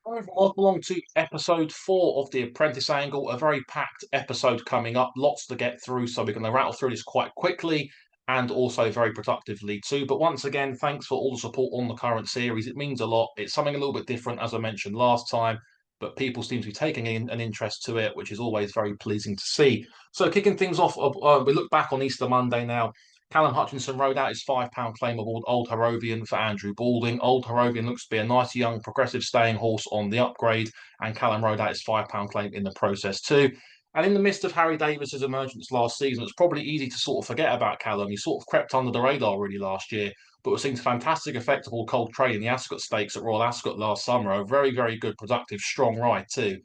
Hi everyone, welcome along to episode 4 of the Apprentice Angle. A very packed episode coming up, lots to get through, so we're going to rattle through this quite quickly and also very productively too. But once again, thanks for all the support on the current series. It means a lot. It's something a little bit different, as I mentioned last time, but people seem to be taking in an interest to it, which is always very pleasing to see. So, kicking things off, we look back on Easter Monday now. Callum Hutchinson rode out his £5 claim aboard Old Harrovian for Andrew Balding. Old Harrovian looks to be a nice young progressive staying horse on the upgrade, and Callum rode out his £5 claim in the process too. And in the midst of Harry Davies' emergence last season, it's probably easy to sort of forget about Callum. He sort of crept under the radar really last year, but was seeing fantastic effect of all cold trade in the Ascot Stakes at Royal Ascot last summer. A very, very good, productive, strong ride too.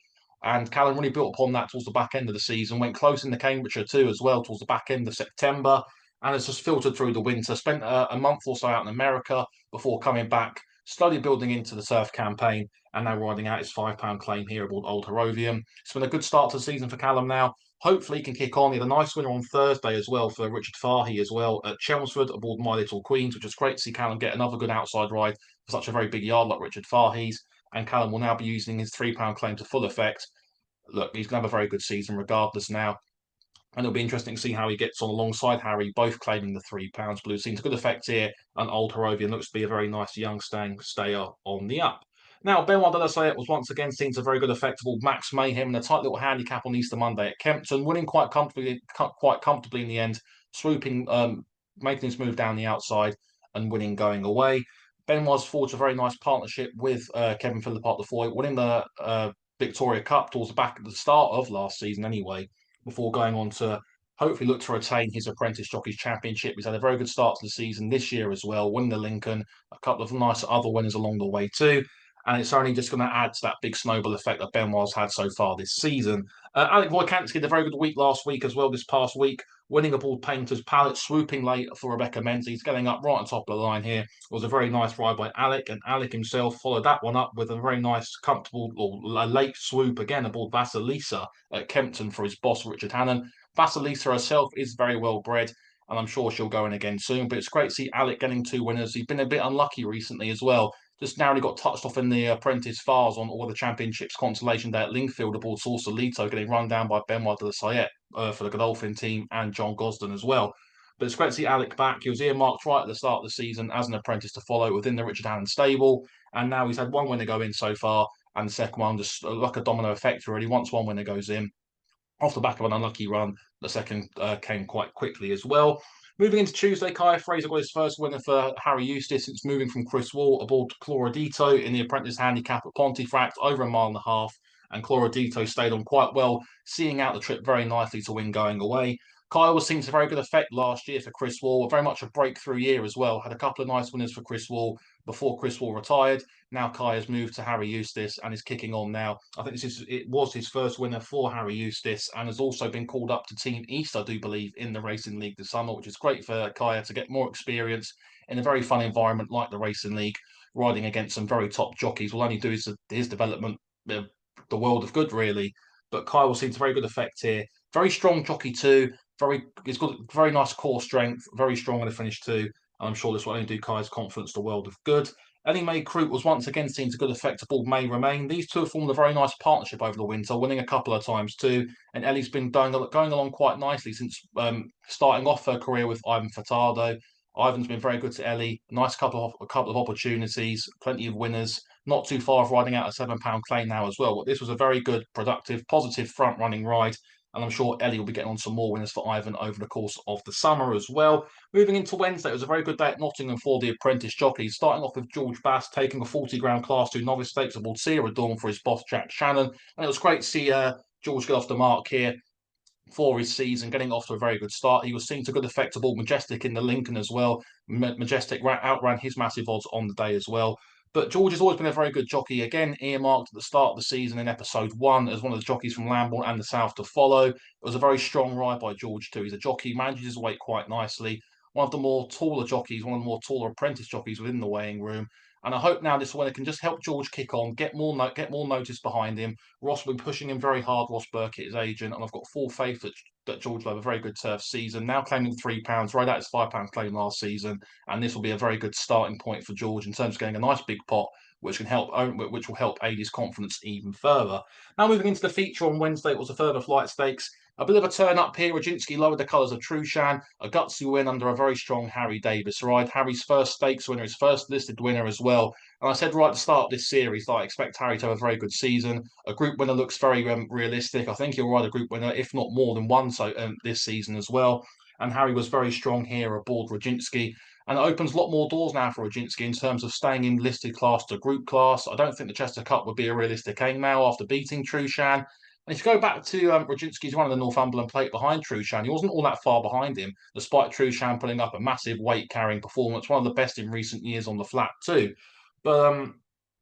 And Callum really built upon that towards the back end of the season, went close in the Cambridgeshire too as well towards the back end of September, and has just filtered through the winter. Spent a month or so out in America before coming back, slowly building into the turf campaign, and now riding out his £5 claim here aboard Old Harrovian. It's been a good start to the season for Callum now. Hopefully, he can kick on. He had a nice winner on Thursday as well for Richard Fahey as well at Chelmsford aboard My Little Queens, which is great to see Callum get another good outside ride for such a very big yard like Richard Fahey's. And Callum will now be using his £3 claim to full effect. Look, he's going to have a very good season regardless now. And it'll be interesting to see how he gets on alongside Harry, both claiming the £3. Blue seems a good effect here, and Old Harrovian looks to be a very nice young stayer on the up. Now, Benoit de la Sayette was once again seen to very good effect of all Max Mayhem in a tight little handicap on Easter Monday at Kempton, winning quite comfortably in the end, swooping, making his move down the outside and winning going away. Benoit's forged a very nice partnership with Kevin Philippart de Foy, winning the Victoria Cup towards the back at the start of last season anyway, before going on to hopefully look to retain his Apprentice Jockeys Championship. He's had a very good start to the season this year as well, winning the Lincoln, a couple of nice other winners along the way too. And it's only just going to add to that big snowball effect that Benoit's had so far this season. Alec Wojcicki had a very good week last week as well, this past week, winning aboard Painter's Palette, swooping late for Rebecca Menzies, getting up right on top of the line here. It was a very nice ride by Alec, and Alec himself followed that one up with a very nice, comfortable, or a late swoop again aboard Vasilisa at Kempton for his boss, Richard Hannon. Vasilisa herself is very well bred, and I'm sure she'll go in again soon. But it's great to see Alec getting two winners. He's been a bit unlucky recently as well. Just narrowly got touched off in the Apprentice Fars on all the championships consolation day at Lingfield aboard Sausalito, getting run down by Benoit de la Sayette for the Godolphin team and John Gosden as well. But it's great to see Alec back. He was earmarked right at the start of the season as an apprentice to follow within the Richard Hannon stable, and now he's had one winner go in so far, and the second one just like a domino effect really. Once one winner goes in, off the back of an unlucky run, the second came quite quickly as well. Moving into Tuesday, Kaya Fraser got his first winner for Harry Eustace since moving from Chris Wall aboard Chlorodito in the Apprentice Handicap at Pontefract, over a mile and a half. And Chlorodito stayed on quite well, seeing out the trip very nicely to win going away. Kaya was seen to very good effect last year for Chris Wall, very much a breakthrough year as well. Had a couple of nice winners for Chris Wall before Chris Wall retired. Now Kaya's moved to Harry Eustace and is kicking on now. I think it was his first winner for Harry Eustace, and has also been called up to Team East, I do believe, in the Racing League this summer, which is great for Kaya to get more experience in a very fun environment like the Racing League, riding against some very top jockeys. Will only do his development the world of good, really. But Kaya will seem to very good effect here. Very strong jockey too. He's got very nice core strength. Very strong in the finish too. And I'm sure this will only do Kaya's confidence the world of good. Ellie Mae Crute was once again seen to good effect aboard May Remain. These two have formed a very nice partnership over the winter, winning a couple of times too. And Ellie's been going along quite nicely since starting off her career with Ivan Furtado. Ivan's been very good to Ellie. A couple of opportunities, plenty of winners. Not too far off riding out a £7 claim now as well. But this was a very good, productive, positive front running ride. And I'm sure Ellie will be getting on some more winners for Ivan over the course of the summer as well. Moving into Wednesday, it was a very good day at Nottingham for the apprentice jockeys, starting off with George Bass taking a 40 grand Class 2 novice stakes aboard Sierra Dawn for his boss Jack Shannon. And it was great to see George get off the mark here for his season, getting off to a very good start. He was seen to good effect aboard Majestic in the Lincoln as well. Majestic outran his massive odds on the day as well. But George has always been a very good jockey. Again, earmarked at the start of the season in episode 1 as one of the jockeys from Lambourne and the South to follow. It was a very strong ride by George too. He's a jockey, manages his weight quite nicely. One of the more taller jockeys, one of the more taller apprentice jockeys within the weighing room. And I hope now this winner can just help George kick on, get more notice behind him. Ross will be pushing him very hard, Ross Burkett, his agent, and I've got full faith that George will have a very good turf season. Now claiming £3, right out his £5 claim last season, and this will be a very good starting point for George in terms of getting a nice big pot which will help aid his confidence even further. Now moving into the feature on Wednesday, it was a further flight stakes. A bit of a turn up here. Roginski lowered the colours of Trushan, a gutsy win under a very strong Harry Davies ride. Harry's first stakes winner, his first listed winner as well. And I said right at the start of this series that I expect Harry to have a very good season. A group winner looks very realistic. I think he'll ride a group winner, if not more than one, this season as well. And Harry was very strong here aboard Roginski. And it opens a lot more doors now for Roginski in terms of staying in listed class to group class. I don't think the Chester Cup would be a realistic aim now after beating Trushan. And if you go back to Roginski's run of the Northumberland Plate behind Trushan, he wasn't all that far behind him, despite Trushan putting up a massive weight-carrying performance, one of the best in recent years on the flat too. But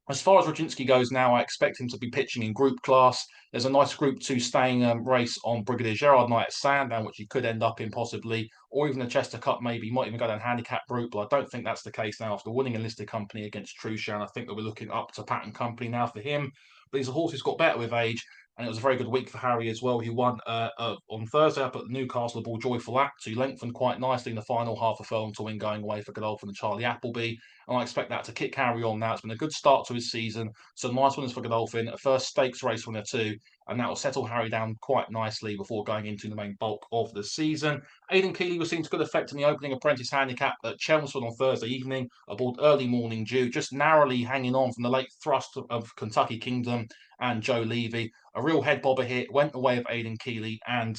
as far as Roginski goes now, I expect him to be pitching in group class. There's a nice Group 2 staying race on Brigadier Gerard Knight at Sandown, which he could end up in possibly, or even the Chester Cup maybe. He might even go down handicap route, but I don't think that's the case now. After winning a listed company against Trushan, I think that we're looking up to Patton Company now for him. But he's a horse who's got better with age, and it was a very good week for Harry as well. He won on Thursday up at Newcastle Ball Joyful Act, so he lengthened quite nicely in the final half a furlong to win going away for Godolphin and Charlie Appleby. And I expect that to kick Harry on now. It's been a good start to his season. Some nice winners for Godolphin, a first stakes race winner too, and that will settle Harry down quite nicely before going into the main bulk of the season. Aidan Keeley was seen to good effect in the opening Apprentice handicap at Chelmsford on Thursday evening, aboard Early Morning Dew, just narrowly hanging on from the late thrust of Kentucky Kingdom and Joe Levy. A real head bobber here, went the way of Aidan Keeley and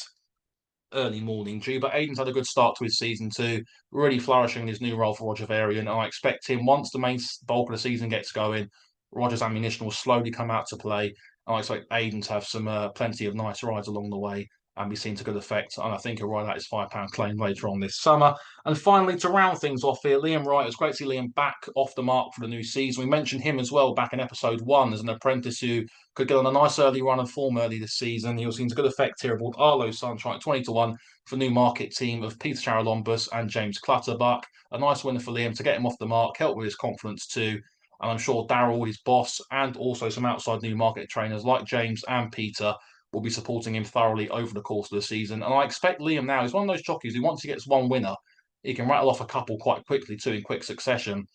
Early Morning Dew. But Aidan's had a good start to his season too, really flourishing in his new role for Roger Varian. And I expect him, once the main bulk of the season gets going, Roger's ammunition will slowly come out to play. And I expect Aidan to have some plenty of nice rides along the way and be seen to good effect. And I think he'll ride out his £5 claim later on this summer. And finally, to round things off here, Liam Wright. It was great to see Liam back off the mark for the new season. We mentioned him as well back in episode 1 as an apprentice who could get on a nice early run of form early this season. He was seen to good effect here aboard Arlo Sunshine, 20-1 for Newmarket team of Peter Charalombus and James Clutterbuck. A nice winner for Liam to get him off the mark, help with his confidence too. And I'm sure Darryl, his boss, and also some outside Newmarket trainers like James and Peter will be supporting him thoroughly over the course of the season. And I expect Liam now, he's one of those jockeys who once he gets one winner, he can rattle off a couple quite quickly too in quick succession.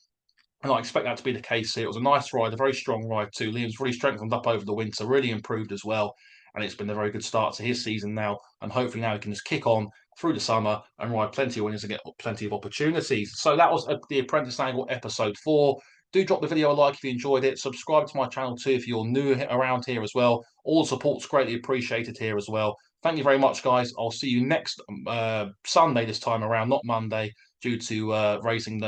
And I expect that to be the case here. It was a nice ride, a very strong ride too. Liam's really strengthened up over the winter, really improved as well. And it's been a very good start to his season now. And hopefully now he can just kick on through the summer and ride plenty of winners and get plenty of opportunities. So that was the Apprentice Angle episode 4. Do drop the video a like if you enjoyed it. Subscribe to my channel too if you're new around here as well. All the support's greatly appreciated here as well. Thank you very much, guys. I'll see you next Sunday this time around, not Monday, due to racing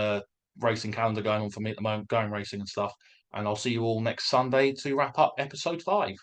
calendar going on for me at the moment, going racing and stuff. And I'll see you all next Sunday to wrap up episode 5.